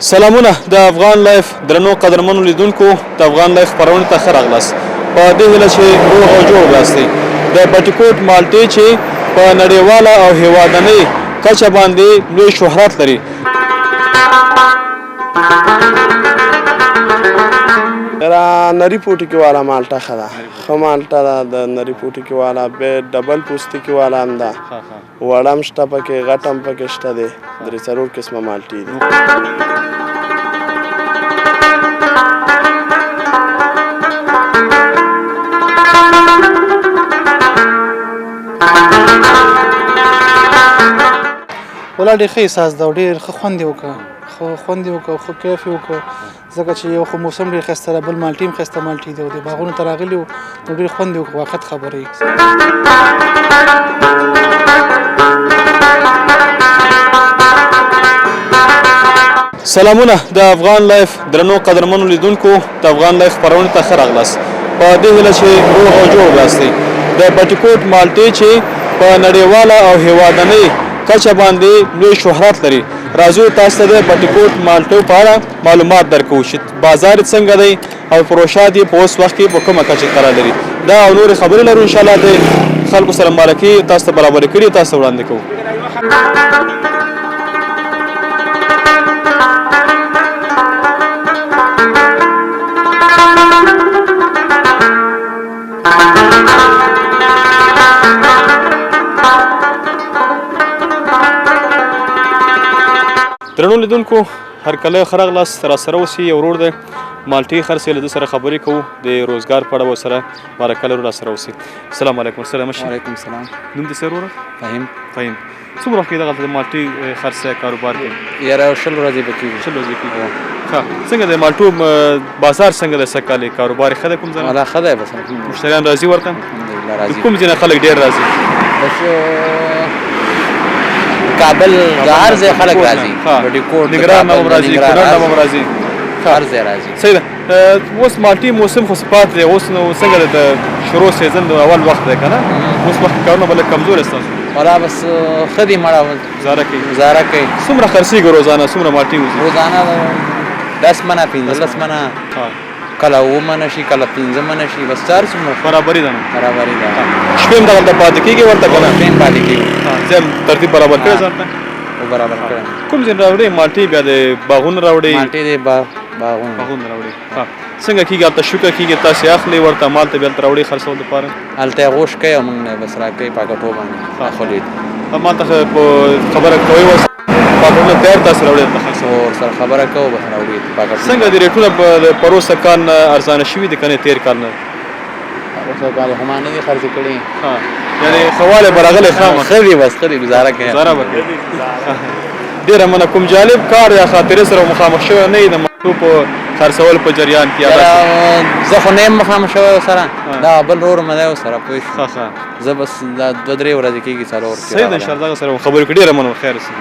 سلامونه د افغان لایف درنو قدرمنو لیدونکو د افغان لایف خپرونې ته ښه راغلاست. په دې هیله چې روغ او جوړ اوسئ. د بټي کوټ مالټې چې په نړیواله او هیوادنۍ کچه باندې لوی شهرت لري. نری پوټکی والا مالټه ښه ده، ښه مالټه ده. د نری پوټکی والا بیا ډبل پوستکي والا هم ده، وړه هم شته پکې، غټ هم پکې شته دی. درې څلور قسمه مالټې دي. ولا ډېر ښه احساس ده او ډېر ښه خوند یې وکړه، ښه کیف یې وکړه، ځکه چې یو خو موسم ډېر ښایسته ده، بل مالټې هم ښایسته مالټې دي او د باغونو ته راغلي وو نو ډېر خوند یې وکړه. واقعیت خبرې سلامونه د افغان لایف درنو قدرمنو لیدونکو د افغان لایف خپرونې ته ښه راغلاست. په دې هیله چې روغ او جوړ اوسئ. د بټي کوټ مالټې چې په نړیواله او هیوادنۍ کچه باندې لوی شهرت لري. راځو تاسو ته د بټي کوټ مالټو په اړه معلومات درکوو چې بازار څنګه دی او پروشات یې په اوس وخت کې په کومه کچه قرار لري. دا او نورې خبرې لرو انشاءالله د خلکو سره مبارکي تاسو ته برابرې کړي تاسو ته وړاندې کوو. درنو لیدونکو هر کله ښه راغلاست. راسره اوسئ یو ورور دی مالټې خرڅوي، له ده سره خبرې کوو د روزګار په اړه به ورسره مرکه لرو. راسره اوسئ. السلام علیکم. ورسره مشي. وعلیکم السلام. نوم دې څه وروره؟ فهیم. څومره وخت کې دغلته د مالټې خرڅه کاروبار کوي؟ یاره 20 ورځې به کېږي. 20 ورځې کېږي. ښه څنګه د مالټو بازار څنګه دی سږ کال کاروبار ښه دی کوم ځای؟ والله ښه دی بس مشتریان راځي ورته؟ الحمدلله راځي. کوم ځای خلک ډېر راځي؟ بس کابل د هر ځای خلک راځي. بټي کوټ نګران هم راځي، کونړ هم راځي، هر ځای راځي. صحیح ده. اوس مالټې موسم خو پات دی، اوس نو څنګه د شروع سیزن د اول وخت دی که نه؟ اوس وخت کارونه به لږ کمزوری ستاسو؟ والله بس ښه دي مړه ګزاره کوي. څومره خرڅېږي روزانه؟ څومره مالټې وځي؟ روزانه 10 منه 15 منه، کله 7 منه شي، کله 15 منه شي، بس هر څومره برابري ده نو؟ برابري ده. شپې هم دغلته پاتې کېږي ورته که نه؟ شپې هم پاتې کېږي. ځای هم ترتیب برابر کړی ځان ته؟ برابر کړی. کوم ځای راوړې مالټې؟ بیا د باغونه راوړې؟ مالټې د باغونه راوړې. څنګه کېږي هلته شوکه کېږي تاسې اخلئ ورته مال ته بیا هلته راوړې خرڅول دپاره؟ هلته یې غوښ کوي او موږ نه بس راکوي پاکټو باندې اخلو. ما ته خبره کوئ پاکټونه تیار تاسې راوړې دلته خرڅول؟ ورسره خبره کوو بس راوړي پاکټونه. څنګه د ریټونه د پروسه کال نه ارزانه شوي دي که نه تېر کال نه؟ پروسه کال خو ما نه دي خرڅې کړي. یعنې ښه والی به راغلی ښه دي بس ښه دي ګزاره کوي. ګزاره به کوي. ډېره مننه. کوم جالب کار یا خاطرې سره مخامخ شوی نه یې د مالټو په خرڅول په جریان کې؟ زه خو نه یم مخامخ شوی ورسره، دا بل ورور مې دی ورسره پوه شو. زه بس دا 2-3 ورځې کېږي 4 ورځې. صحیح ده انشاءالله دغه سره خبرې کړو. ډېره مننه. خیر اوسئ.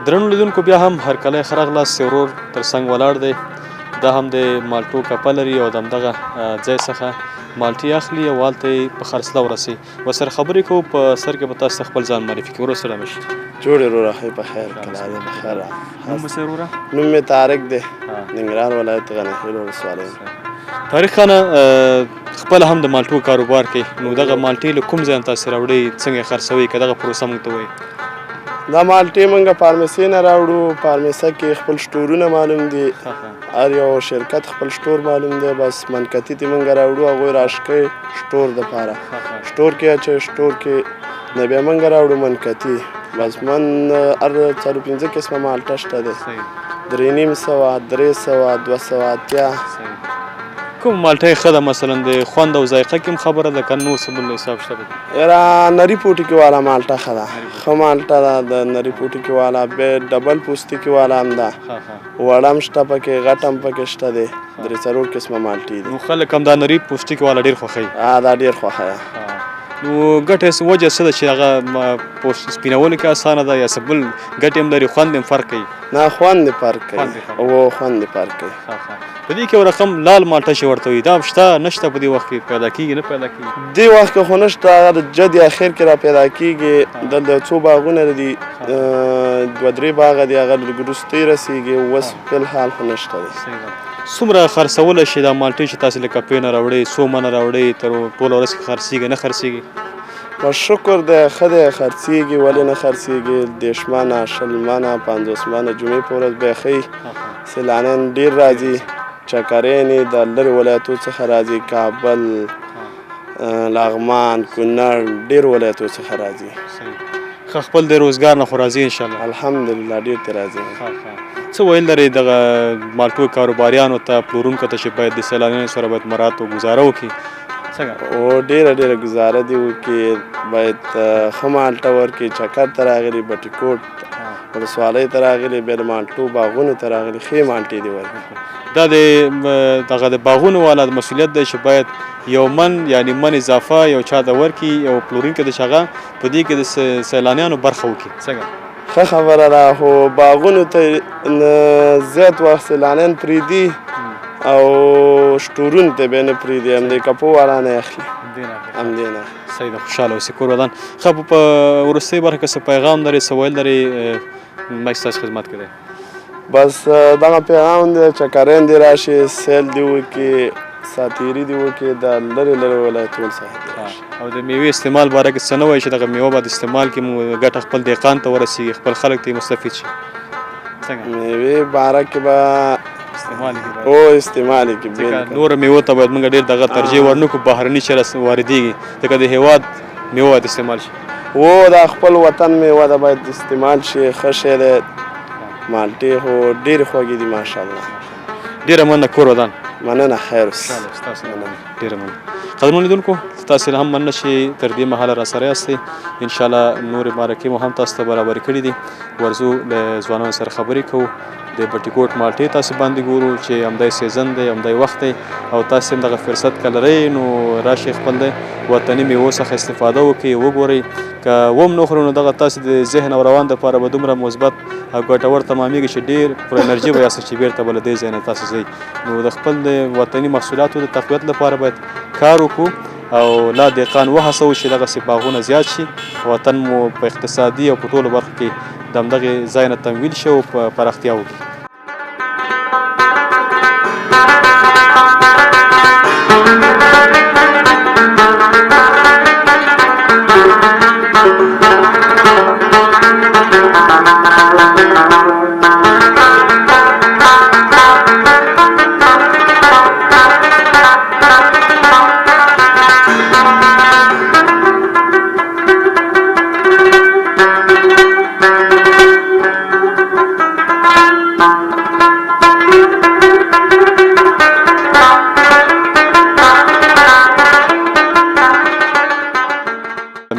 درنو لیدونکو بیا هم هر کله ښه راغلاست. یو ورور تر څنګ ولاړ دی، دا هم د مالټو کپه لري او د همدغه ځای څخه مالټې اخلي او هلته یې په خرڅلاو رسوي. ورسره خبرې کوو. په سر کې به تاسو ته خپل ځان معرفي کړو. ورور سلام وشي. جوړ یې وروره ښه په خیر کله دې په خیر. نوم به څه وروره؟ نوم مې طارق دی، ننګرهار ولایت غني خیل ولسوالۍ. طارق خانه خپله هم د مالټو کاروبار کوي، نو دغه مالټې له کوم ځای نه تاسې راوړئ؟ څنګه یې خرڅوئ؟ که دغه پروسه موږ ته ووایئ. دا مالټې موږ فارمیسۍ نه راوړو. فارمیسه کې خپل سټورونه معلوم دي، هر یو شرکت خپل سټور معلوم دی. بس منکتي ته موږ راوړو، هغوی راشکوي سټور دپاره. سټور کې اچوي، سټور کې نه بیا موږ راوړو منکتي. بس من هر 4-5 قسمه مالټه شته دی. 350 300 280. کوم مالټۍ ښه ده مثلا د خوند او ذایقه کې هم خبره ده که نور څه بل حساب شته پکې؟ یاره نري پوټکي والا مالټه ښه ده، ښه مالټه ده د نري پوټکي والا. بیا ډبل پوستکي والا هم ده، وړه هم شته پکې، غټ هم پکې شته دی. 3-4 قسمه مالټې دي. نو خلک هم دا نري پوستکي والا ډېر خوښوي؟ دا ډېر خوښه. نو ګټه وجه څه ده چې هغه سپینولو کې اسانه ده یا څه بل ګټې هم لري، خوند هم فرق کوي؟ نه خوند یې فرق کوي، خوند یې فرق کوي. په دې کې یو رقم لال مالټه چې ورته وي دا هم شته نشته په دې وخت کې پیدا کېږي نه پیدا کېږي؟ دې وخت کې خو نشته، هغه د جدي اخر کې را پیدا کېږي. دلته څو باغونه دي، 2-3 باغه دي، هغه لږ وروستی رسېږي، اوس فلحال خو نشته دی. څومره خرڅولی شي دا مالټې چې تاسې له کپې نه راوړئ؟ څو منه راوړئ؟ تر ټوله ورځ کې خرڅېږي نه خرڅېږي؟ په شکر دی ښه دی، خرڅېږي. ولې نه خرڅېږي؟ 10 منه، 20 منه، 50 منه جمعې په ورځ بیا ښه سیلانیان ډېر راځي. چکرینې د لرې ولایتو څخه راځي، کابل، لغمان، کونړ، ډېر ولایتو څخه راځي. ښه خپل د روزګار نه خو راځي انشاءالله؟ الحمدلله ډېر ترې راځي. څه ویل لرئ دغه مالټو کاروباریانو ته، پلورونکو ته چې باید د سیلانیانو سره باید مراعات او ګزاره وکړي؟ څنګه؟ او ډېره ګزاره دې وکړي، باید ښه مالټه ورکړي. چکر ته راغلي، بټي کوټ ولسوالۍ ته راغلي، بیا د مالټو باغونو ته راغلي، ښې مالټې دې ورکړي. دا دغه د باغونو والا د مسؤلیت دی چې باید یو من یعنی من اضافه یو چا ته ورکړي، یو پلورونکی د چې هغه په دې کې د سیلانیانو برخه وکړي. څنګه؟ ښه خبره ده، خو باغونو ته زیات وخت سیلانیان پرېږدي او سټورونو ته بیا نه پرېږدي، همدې کپو والا نه اخلي، همدې نه. صحیح ده، خوشحاله اوسئ کور ودان. ښه په وروستۍ برخه کې څه پیغام لرئ، څه ویل لرئ؟ مایک ستاسو خدمت کې دی. بس دغه پیغام دی، چکرین دې راشي، سیل دې وکړي، ساتیري دې وکړي، د لرې ولایتونو څخه دې راشي. او د میوې استعمال باره کې څه نه وایي چې دغه میوه باید استعمال کړي، ګټه خپل دهقان ته ورسېږي، خپل خلک ته مستفید شي؟ څنګه؟ میوې باره کې به استعمال کړي، ځکه نوره میوو ته باید موږ ډېر دغه ترجیح ورنکړو، بهرني چې واردېږي، ځکه د هېواد میوه باید استعمال شي. دا خپل وطن میوه ده باید استعمال شي، ښه شی دی. مالټې خو ډېرې خوږې دي ماشاءالله. ډېره مننه کور ودان. مننه، خیر اوسې. ډېره مننه. قدرمنو لیدونکو تاسې هم مننه چې تر دې مهاله راسره یاستئ. انشاءالله نورې مرکې مو هم تاسو ته برابرې کړي دي. ورځو له ځوانانو سره خبرې کوو، د بټي کوټ مالټې تاسې باندې ګورو چې همدای سیزن دی، همدای وخت دی او تاسې هم دغه فرصت که لرئ نو راشئ خپل د وطني میوو څخه استفاده وکړئ، وګورئ. که وم نه خورئ نو دغه تاسې د ذهن او روان دپاره به دومره مثبت او ګټور تمامېږي چې ډېر پر انرژي به یاست چې بیرته به له دې ځای نه تاسې ځئ. نو د خپل د وطني محصولاتو د تقویت لپاره باید کار وکړو او لا دهقان وهڅوو چې دغسې باغونه زیات شي، وطن مو په اقتصادي او په ټولو برخو کې د همدغې ځای نه تمویل شي او په پراختیا وکړي.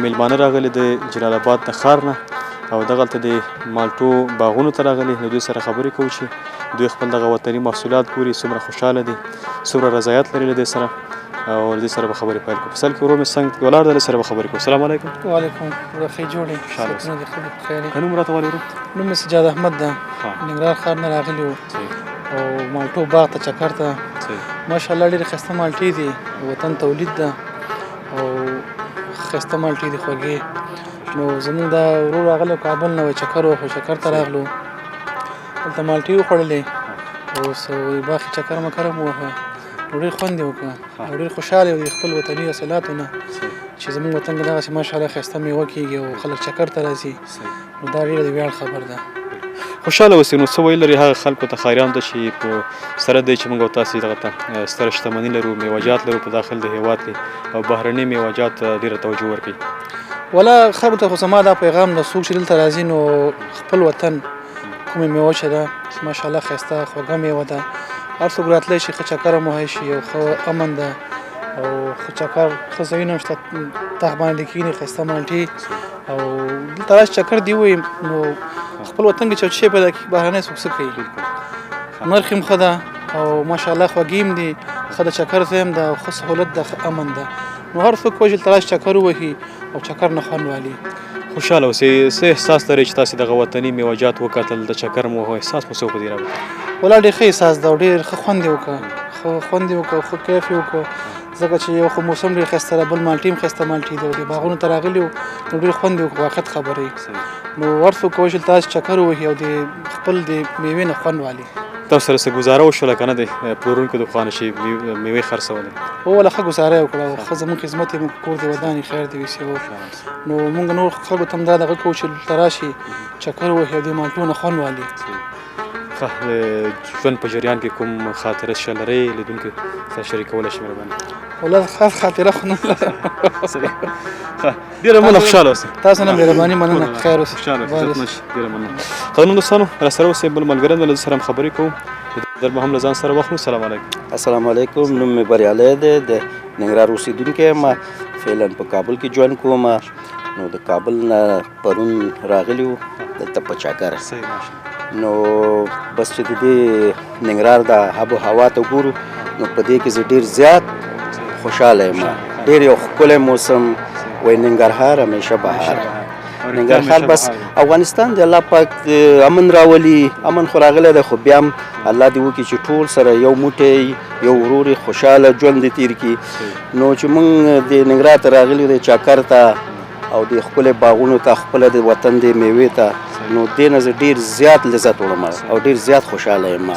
میلمانه راغلي د جلال آباد د ښار نه او دغلته د مالټو باغونو ته راغلي، له دوی سره خبرې کوو چې دوی خپل دغه وطني محصولات ګوري، څومره خوشحاله دي، څومره رضایت لري له دې سره او له دې سره به خبرې پیل کړو. په سل کې ورور مې څنګ کې ولاړ دی، له سره به خبرې کوو. السلام علیکم. وعلیکم ښې جوړې. خوشحاله اوسئ. ښه نوم راته ولې ورور؟ نوم مې سجاد احمد ده، ننګرهار ښار نه راغلي وو او مالټو باغ ته چکر ته. ماشاءالله ډېرې ښایسته مالټې دي، وطن تولید ده او ښایسته مالټې دي، خوږې. نو زمونږ دا ورور راغلی کابل نه وی چکر وخو، چکر ته راغلو، هلته مالټې وخوړلې اوس باغ کې چکر مکر مو ووهه، نو ډېر خوند یې وکړه او ډېر خوشحاله یو د خپل وطني حاصلاتو نه چې زمونږ وطن کې دغسې ماشاءالله ښایسته میوه کېږي او خلک چکر ته راځي، نو دا ډېره د ویاړ خبر ده. خوشحاله اوسئ. نو څه ویل لري هغه خلکو ته، ښاریانو ته چې په سره دی چې موږ او تاسې دغه ته ستره شتمني لرو، میوهجات لرو په داخل د هېواد کې او بهرني میوهجات ډېره توجه ورکوي؟ والا خلکو ته خو زما دا پیغام ده، څوک چې دلته راځي نو خپل وطن کومې میوه چې ده ماشاءالله ښایسته خوږه میوه ده هر څوک راتلی شي ښه چکر هم وهی شي او ښه امن ده او ښه چکر ښه ځایونه هم شته تخت باندې کښېني ښایسته مالټې او دلته راشي چکر دې ووایي نو خپل وطن کې چې یو شی پیدا کړي بهرنی څوک څه کوي نرخ هم ښه ده او ماشاءالله خوږې هم دي ښه د چکر ځای هم ده او ښه سهولت ده ښه امن ده نو هر څوک کولی چې دلته راشي چکر ووهي او چکر نه خوند والي خوشحاله اوسئ څه احساس لرئ چې تاسې دغه وطني میوجات وکتل د چکر مو احساس مو څه په دې رابطه ولا ډېر ښه احساس ده او ډېر ښه خوند یې وکړه ښه خوند یې وکړه ښه کیف یې وکړه ځکه چې یو خو موسم ډېر ښایسته ده بل مالټې هم ښایسته مالټې دي او دې باغونو ته راغلي وو نو ډېر خوند یې وکړه واقعیت خبره نو هر څوک کولی شي دلته راشي چکر ووهي او د خپل د میوې نه خوند والي تاسو سره څه ګزاره وشوله که نه دی پلورونکو د خوا نه چې میوې خرڅولې هو ولا ښه ګزاره یې وکړه او ښه زموږ خدمت یې موږ کور دې ودان خیر دې وسي نو موږ نور خلکو ته هم دا دغه کوو چې دلته راشي چکر ووهي او د مالټو نه خوند والي ښه د ژوند په جریان کې کوم خاطره شته لرئ لیدونکو سره شریکولی شئ مهرباني والله خاص خاطره خو نه ډېره مننه خوشحاله اوسئ تاسو نه مهرباني مننه خیر اوسئ خوشحاله اوسئ عزت نشي ډېره مننه قدرمنو دوستانو راسره اوسئ بل ملګری دی له سره هم خبرې کوو در به هم له ځان سره واخلو السلام علیکم السلام علیکم نوم مې بریالی دی د ننګرهار اوسېدونکی یم فعلا په کابل کې ژوند کوم نو د کابل نه پرون راغلي وو دلته په چکر نو بس چې د دې ننګرهار د آب و هوا ته ګورو نو په دې کې زه ډېر زیات خوشحاله یم ډېر یو ښکلی موسم وایي ننګرهار همیشه بهار ننګرهار بس افغانستان د الله پاک امن راولي امن خو راغلی دی خو بیا هم الله دې وکړي چې ټول سره یو موټی یو ورور خوشحاله ژوند دې تېر کړي نو چې موږ د ننګرهار ته راغلي دی چکر ته او د ښکلې باغونو ته خپله د وطن د میوې ته نو دې نه زه ډېر زیات لذت وړم او ډېر زیات خوشحاله یم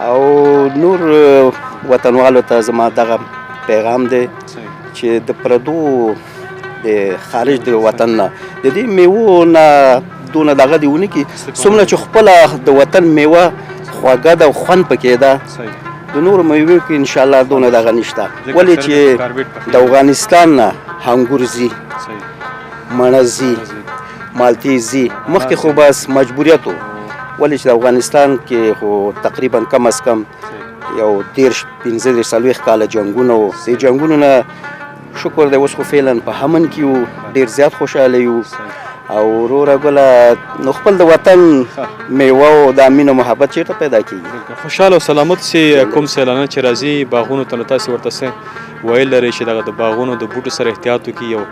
او نور وطنوالو ته زما دغه پیغام دی چې د پردو د خارج د وطن نه د دې میوو نه دونه دغه دې ونه کړي څومره چې خپله د وطن میوه خواږه ده او خوند پکې ده د نورو میوې کې انشاءالله دونه دغه نشته ولې چې د افغانستان نه انګور ځي مڼه ځي مالټې ځي مخکې خو بس مجبوریت و ولې چې د افغانستان کې خو تقریبا کم از کم یو 15 40 کاله جنګونه وو دې جنګونو نه شکر دی اوس خو فعلا په امن کې یو ډېر زیات خوشحاله یو او وروره ګله نو خپل د وطن میوه او د مینه محبت چېرته پیدا کېږي خوشحاله او سلامت سي کوم سیلانیان چې راځي باغونو ته نو تاسې ورته څه ویل لرئ چې دغه د باغونو د بوټو سره احتیاط وکړي او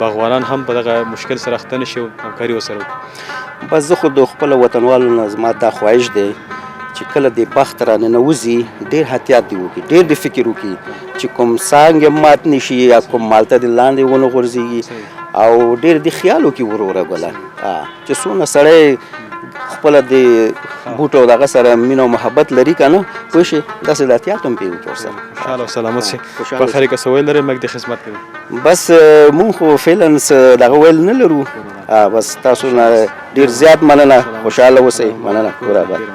باغوانان هم په دغه مشکل سره اخته نه شي او همکاري ورسره وکړي بس زه خو د خپلو وطنوالو نه زما دا خواهش دی چې کله د بخت را ننوځي ډېر احتیاط دې وکړي ډېر دې فکر وکړي چې کوم څانګې مات نه شي یا کوم مالته دې لاندې ونه غورځېږي او ډېر دې خیال وکړي وروره ګله چې څونه سړی خپله د بوټو دغه سره مینه او محبت لري که نه پوه شي داسې د احتیاط هم پرې وکړي ورسره خوشحاله او سلامت سي په خیر که څه ویل لرئ موږ د خدمت کوي بس مونږ خو فعلا دغه ویل نه لرو بس تاسو نه ډېر زیات مننه خوشحاله اوسئ مننه برابر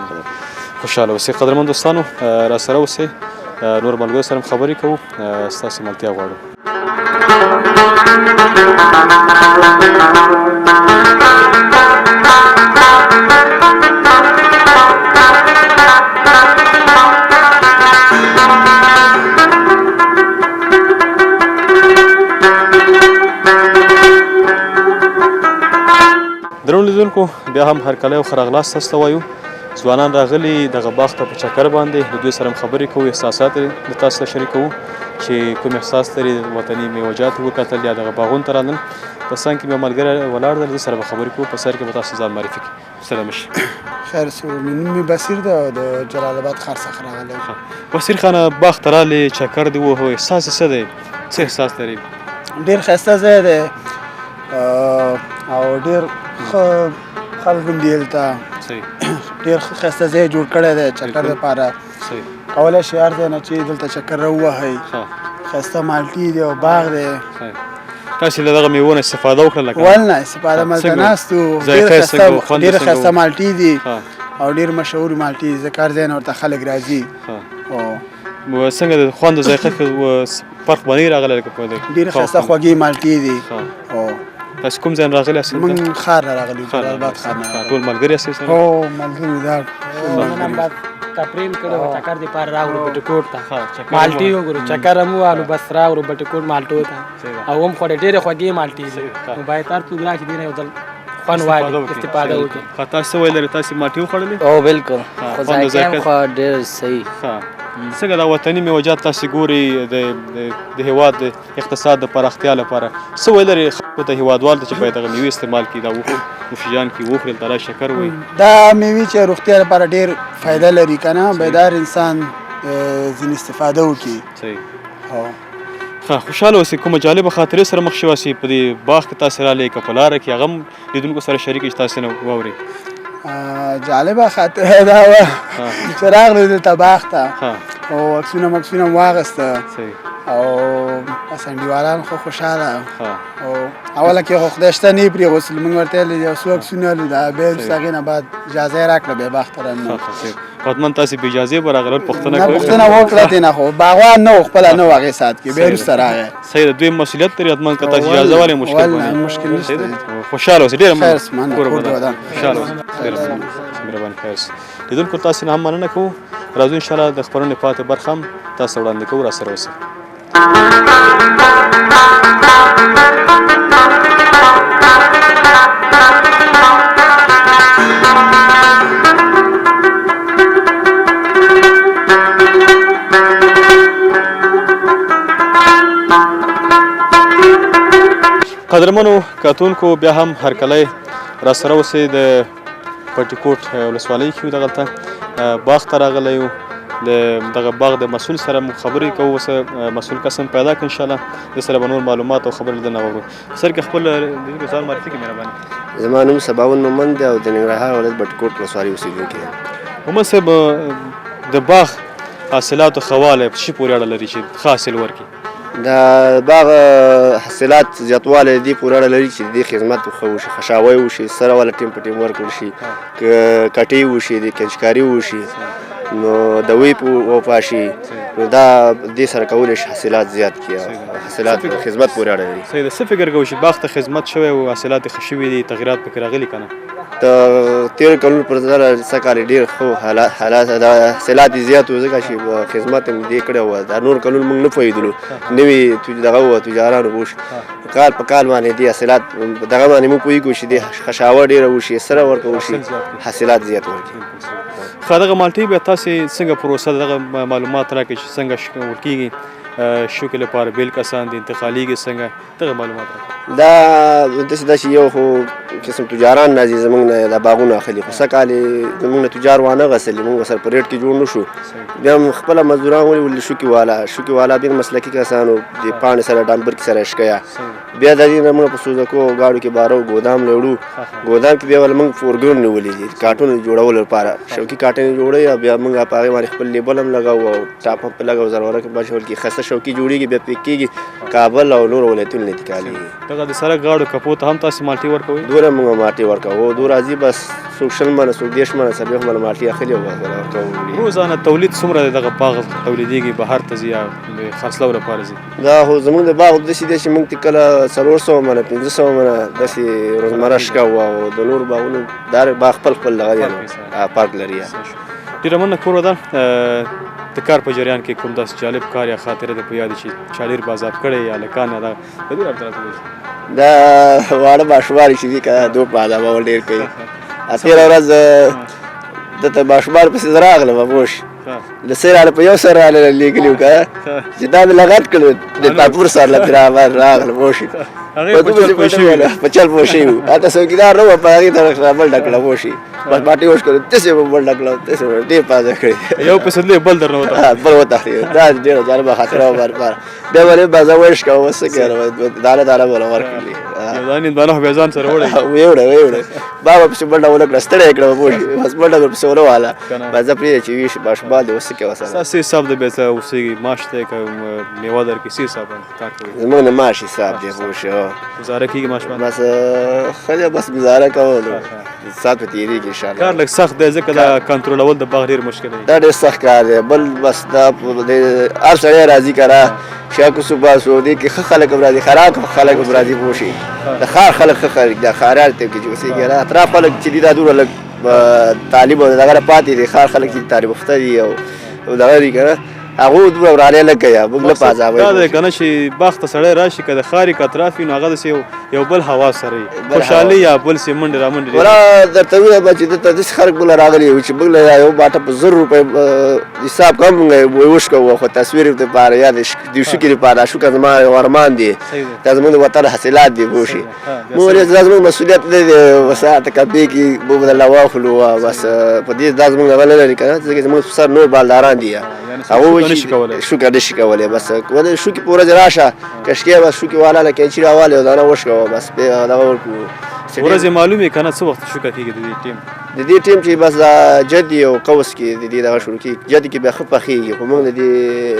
خوشحاله اوسئ قدرمن دوستانو راسره اوسئ نور ملګرو سره هم خبرې کوو ستاسې ملتیا غواړو درنو لیدونکو بیا هم هرکلی او ښه راغلاست تاسو ته وایو ځوانان راغلي دغه باغ ته په چکر باندې د دوی سره هم خبرې کوو احساسات یې تاسو سره شریکوو چې کوم احساس لري وطني میوجات وکتل یا دغه باغونو ته راغلل په څنګ کې مې ملګری ولاړ دی د سره به خبرې کوو په سر کې به تاسو ځان معرفي کړي سلام شي خیر سو نوم مې بصیر ده او د جلال آباد ښار څخه راغلی بصیر خانه باغ ته رالې چکر دې ووهو احساس یې څه دی څه احساس لري ډېر ښایسته ځای دی او ډېر ښه خلک هم دي هلته ډېر ښه ښایسته ځای جوړ کړی دی چکر دپاره کولی شي هر ځای نه چې دلته چکر راووهئ ښایسته مالټې دی او باغ دی تاسې له دغه میوو نه استفاده وکړله ولنه استفاده ملته ناست وو ډېره ښایسته مالټې دي او ډېر مشهور مالټې دي ځکه هر ځای نه ورته خلک راځي څنګه د خوند او ذایقه کې فرق به نه وي راغلی لکه په ډېرې ښایسته خوږې مالټې دي تاسې کوم ځای نه راغلي یاست موږ ښار نه راغلي یو جلال آباد ښار نه ټول ملګري یاست هو ملګري دا تفریم کړو چکر دی پار راغلو بټکوټ ته مالټي وګورو چکر هم والو بس راغلو بټکوټ مالټو ته او هم خو ډېرې خوږې مالټي دي نو باید هر څوک راشي دې نه یو ځل خوند واخلي استفاده وکړي. تاسو ویل تاسو مالټي وخوړلې؟ او بالکل خو ذایقه هم خو ډېر صحیح. څنګه دا وطني میوجات تاسو ګوري د هیواد د اقتصاد د پراختیا لپاره څه ویل لري خلکو ته هیوادوال ته چې باید هغه میوې استعمال کړي دا وخوشیان کې وخوري ترا شکر وي دا میوې چې روغتیا لپاره ډېر فایده لري کنه بیدار انسان ځینې استفاده وکړي. صحیح. خوشاله اوسئ. کومه جالبه خاطرې سره مخ شواسي په دې باغ کې تاسو راغلئ که په لاره کې هغه هم لیدونکو سره شریک چې تاسو نه واورئ؟ جالبه خاطره دا وه چې راغلو دلته باغ ته او عکسونه مکسونه مو واخیسته او انډیوالان خو خوشحاله او اوله کې خو خدای شته نه یې پرېغوستل موږ ورته ویل یو څو عکسونه لیده بیا وروسته هغې نه بعد اجازه یې راکړه بیا باغ ته راننوت. حتما تاسې بې اجازې به راغلل پوښتنه نه پوښتنه وکړه ترې نه خو باغوان نه و خپله نه و هغې ساعت کې بیا وروسته راغی. صحیح ده دوی مسؤلیت لري حتما که تاسې اجازه والئ مشکل نشته. خوشحاله اوسئ. ډېره خیر اسمانه کور ودان خوشحاله اوسئ. مهرباني خیر اوسئ. لیدونکو تاسې نه هم مننه کوو. راځو انشاءالله د خپرونې پاتې برخه هم تاسو وړاندې کوو. راسره اوسئ. قدرمنو کتونکو بیا هم هرکلی راسره اوسئ. د پټي کوټ ولسوالۍ کې یو دغلته باغ ته راغلی یو. د دغه باغ د مسؤل سره مو خبرې کوو. اوس مسؤل کس هم پیدا کړو انشاءالله د سره به نور معلومات او خبرې له نه واورو. سر کې خپل ځان معرفي کړئ مهرباني. زما نوم سباون مومند دی او د ننګرهار ولایت بټي کوټ ولسوالۍ اوسېدونکی یم. محمد صاحب د باغ حاصلاتو ښه والی په څه پورې اړه لري چې ښه حاصل ورکړي؟ د باغ حاصلات زیاتوالی دې پورې اړه لري چې د دې خدمت ښه وشي، خشاوی وشي، سره والا ټیم په ټیم ورکړل شي، کټۍ وشي، د کنچکاري وشي، نو د وی وپاشي، نو دا دې سره کولی شي حاصلات زیات کړي. حاصلات خدمت پورې اړه لري. صحیح ده. څه فکر کوئ چې باغ ته خدمت شوی او حاصلات یې ښه شوي دي، تغیرات پکې راغلي که نه؟ د تېر کلونو پر ځای څه کال ډېر ښه حالات د حاصلات یې زیات و ځکه چې خدمت یې دې کړی وه. دا نور کلونو موږ نه پوهېدلو، نوي دغه وه تجارانو به وشي کال په کال باندې دې حاصلات دغه باندې موږ پوهېږو چې دې خشاوه ډېره وشي، سره ورکه وشي، حاصلات زیات ورکړي. ښه دغه مالټۍ بیا تاسې څنګه پروسه دغه معلومات راکړئ چې څنګه ورکېږي شوکې لپاره بیل کسان دي انتقالیږي څنګه دغه معلومات راکړئ. دا داسې ده چې یو خو قسم تجاران راځي زموږ نه دا باغونه اخلي، خو څه کال یې زموږ نه تجار وانه غسلي، موږ سره په ریټ کې جوړ نه شو. بیا هم خپله مزدوران ونیول شوکې والا بیا مسلکي کسانو د پاڼې سره ډامبر کې سره اشکیا. بیا د دې نه موږ په سوزکو او گاډو کې بارو ګودام لوړو. ګودام کې بیا ول موږ فورګرون نیولي دي کارټون جوړولو لپاره. شوکي کارټن جوړوي بیا موږ په هغې باندې خپل لیبل هم لګاو او ټاپ هم پرې لګاو. ضروره کې بشول کې خسته شوکي جوړېږي بیا پېک کېږي کابل او نور ولایتونو نه انتقالېږي. دغه د سړک غاړو کپو ته هم تاسې مالټۍ ورکوئ؟ دوره موږ مالټۍ ورکوو. دو راځي بس څوک 20 منه څوک 30 منه څلوېښت منه مالټۍ اخلي او ورکوو. روزانه تولید څومره دی دغه باغ تولیدېږي بهر ته ځي یا د خرڅلاو لپاره ځي؟ دا خو زموږ د باغ داسې دی چې موږ ته کله 400 منه 500 منه داسې روزمره شکوو او د نورو باغونو دا باغ خپل خپل دغه دی پارک لري. ډېره مننه کور ودان. د کار په جریان کې کوم داسې جالب کار یا خاطره ده په یاد چې چا ډېر بازاب کړی یا هلکان یا د دې رابطه راته ووایئ. دا واړه ماشومان چې دي که دوی په عذابول ډېر کوي. تېره ورځ دلته ماشومان پسې زه راغلم پوه شي د سیر اړه په یو سر لېږلي وو که چې دا مې لغت کړو د پاپور سر له پرې راغلم پوه شي په چل پوه شوي وو. هلته څوکیدار نه وه په هغې طرف را بل ډکړه پوه شي بس ماټې وش کړو داسې به بل ډکړه داسې به ډېر پازه کړې یو پسې تللی بل در نه وتښتېد بل وتښتېد. دا ډېره جالبه خاطره وه بار بیا ولې بازه ویش کوه اوس څه کوې دانه دانه به له ورکړلې یو دا نیندانه خو بیا ځان سره وړی ویوړه ما به پسې منډه ونه کړه ستړی یې کړم پوه شي بس منډه به پسې ونه واله بس زه پرېږده چې وي ماشومان دې اوس څه کوې ورسره. ستاسې حساب د بیا څه اوسېږي معاش دی که میوه درکړي څه حساب کار کوئ؟ زموږ نه معاش حساب دی پوه شي ګزاره کېږي ماشومان بس ښه دی بس ګزاره کوو نو ساعت به تېرېږي انشاءالله. کار لږ سخت دی ځکه دا کنټرولول د باغ ډېر مشکل دی. دا ډېر سخت کار دی. بل بس دا هر سړی راځي که را شاکو صوباسو دې کې ښه خلک هم راځي خراب خلک هم راځي پوه شي. د ښار خلک ښه خلک دا ښاريان ټیم کې چې اوسېږي اطراف خلک چې دي دا دومره لږ طالب او دغه پاتې دي ښار خلک چې طالب یافته دي او دغه دي که نه هغه دومره ورانې نه کوي موږ نه په عذابوي دا دی که نه چې باغ ته سړی راشي که د ښاري که اطراف وي نو هغه داسې یو بل هوا سره وي خوشحالي یا بل سې منډې رامنډې ولا درته ووایم چې دلته داسې خلک بله راغلي وو چې موږ له یو باټه په 1000 روپۍ حساب کوم موږ وشکوو خو تصویر دپاره یا د شکر دپاره شکر زما یو ارمان دی دا زموږ د وطن حاصلات دي پوه شي موږ دا زموږ مسؤلیت نه دی بس اته کپې کې موږ درله واخلو بس په دې دا زموږ هغه نه لري که نه ځکه زموږ په سر نور بالداران دي هغه شکر نشي کولی بس شوکې په ورځ راشه کشکې بس شوکې والا له کینچي راوالی او دانه وشکوه بس دغه ورکړو ورځې معلومې که نه څه وخت شوکه کېږي د دې ټیم د دې ټیم چې بس دا جدي او قوس کې د دې دغه شروع کېږي جدي کې بیا ښه پخېږي خو موږ د دې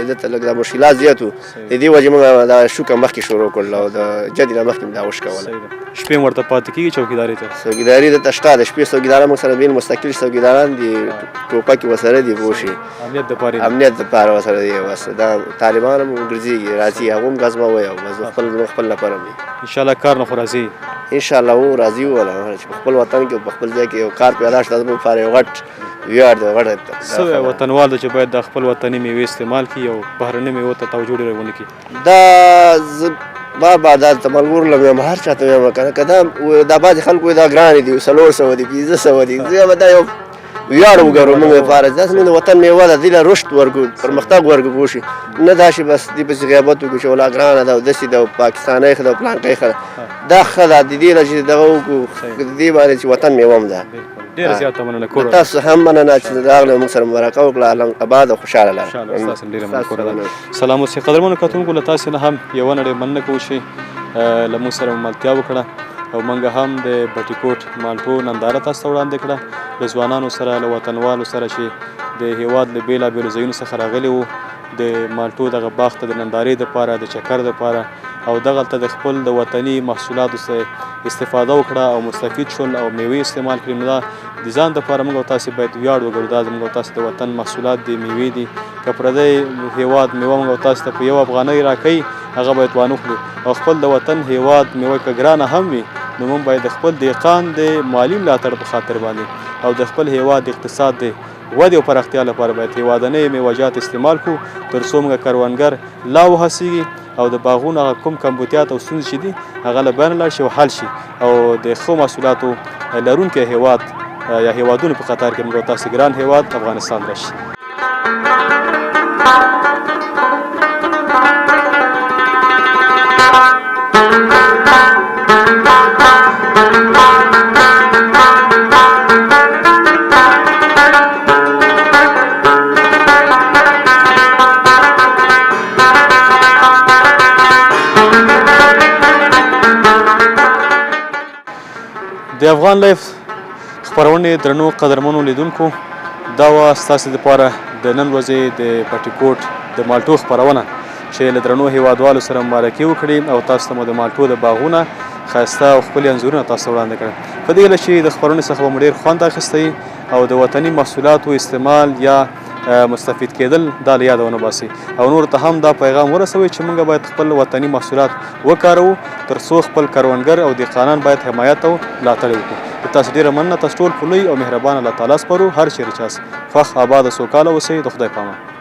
دلته لږ دا مشکلات زیات وو د دې وجې موږ دا شوکه مخکې شروع کړله او د جدي نه مخکې مې دا وشکوله شپې ورته پاتې کېږي چوکیداري ته څوکیداري دلته شته د شپې څوکیداران موږ سره بېل مستقل څوکیداران دي ټوپکې ورسره دي پوه شي امنیت دپاره ورسره دي بس دا طالبان هم ګرځېږي راځي هغه هم ګزموي او بس خپل لپاره مې انشاءالله کار نه خو راځي انشاءالله و راځي وله چې په خپل وطن کې په خپل ځای کې یو کار پیدا شته زموږ لپاره یو غټ ویاړ دی غټ څه وطنوال دی چې باید د خپل وطني میوې استعمال کړي او بهرنۍ میوو ته توجه ډېره ونه کړي دا زه بار دا ته ملګرو له وایم هر چاته وایم که نه که دا بعضې خلکو دا ګرانې دي 400 دي 500 دي زه به دا یو ویاړ وګورو موږ لپاره دا زموږ د وطن میوه ده دې له رشد ورکړو پرمختګ ورکړو پوه شي نه دا چې بس دې پسې غیبت وکړو چې ولا ګرانه ده او داسې ده او پاکستانی ښه ده او پلانکی ښه ده دا ښه ده د دې نه چې دغه وکړو د دې باندې چې وطن میوه هم ده ډېره زیاته مننه کور تاسو هم مننه چې راغلی موږ سره مرکه وکړه آباد او خوشحاله لره ستاسو ډېره مننه کور ده سلام اوسئ قدرمنو کتونکو له تاسې نه هم یوه نړۍ مننه کوو چې له موږ سره ملتیا وکړه او موږ هم د بټي کوټ مالټو ننداره تاسو ته وړاندې کړه له ځوانانو سره له وطنوالو سره چې د هېواد له بېلابېلو ځایونو څخه راغلي وو د مالټو دغه باغ ته د نندارې دپاره د چکر دپاره او دغلته د خپل د وطني محصولاتو څخه استفاده وکړه او مستفید شول او میوې استعمال کړي نو دا د ځان دپاره موږ او تاسې باید ویاړ وکړو دا زموږ او تاسې د وطن محصولات دي میوې دي که پردی هېواد میوه موږ او تاسې ته په 1 افغانۍ راکوي هغه باید وانخلو او خپل د وطن هېواد میوه که ګرانه هم وي نو موږ باید د خپل دهقان د مالي ملاتړ په خاطر باندې او د خپل هېواد اقتصاد د ودې او پراختیا لپاره باید هېوادنۍ میوهجات استعمال کړو تر څو موږ کروندګر لا وهڅېږي او د باغونو هغه کوم کمبودیات او ستونزې چې دي هغه له بین لاړ شي او حل شي او د ښو محصولاتو لرونکی هېواد یا هېوادونو په قطار کې موږ او تاسې ګران هېواد افغانستان راشي د افغان لایف خپرونې درنو قدرمنو لیدونکو دا وه ستاسې دپاره د نن ورځې د بټي کوټ د مالټو خپرونه چې له درنو هېوادوالو سره مبارکي وکړي او تاسو ته مو د مالټو د باغونه ښایسته او ښکلي انځورونه تاسو ته وړاندې کړل په دې هیله چې د خپرونې څخه به مو ډېر خوند اخیستی او د وطني محصولاتو استعمال یا مستفید کېدل دا له یاده ونه باسي او نور ته هم دا پیغام ورسوئ چې موږ باید خپل وطني محصولات وکاروو تر څو خپل کروندګر او دهقانان باید حمایت او ملاتړ وکړو تاسو ډېره مننه تاسو ټول په لوی او مهربان الله تعالی سپارو هر چیرې چاست خوښ آباد او سوکاله اوسئ د خدای په امان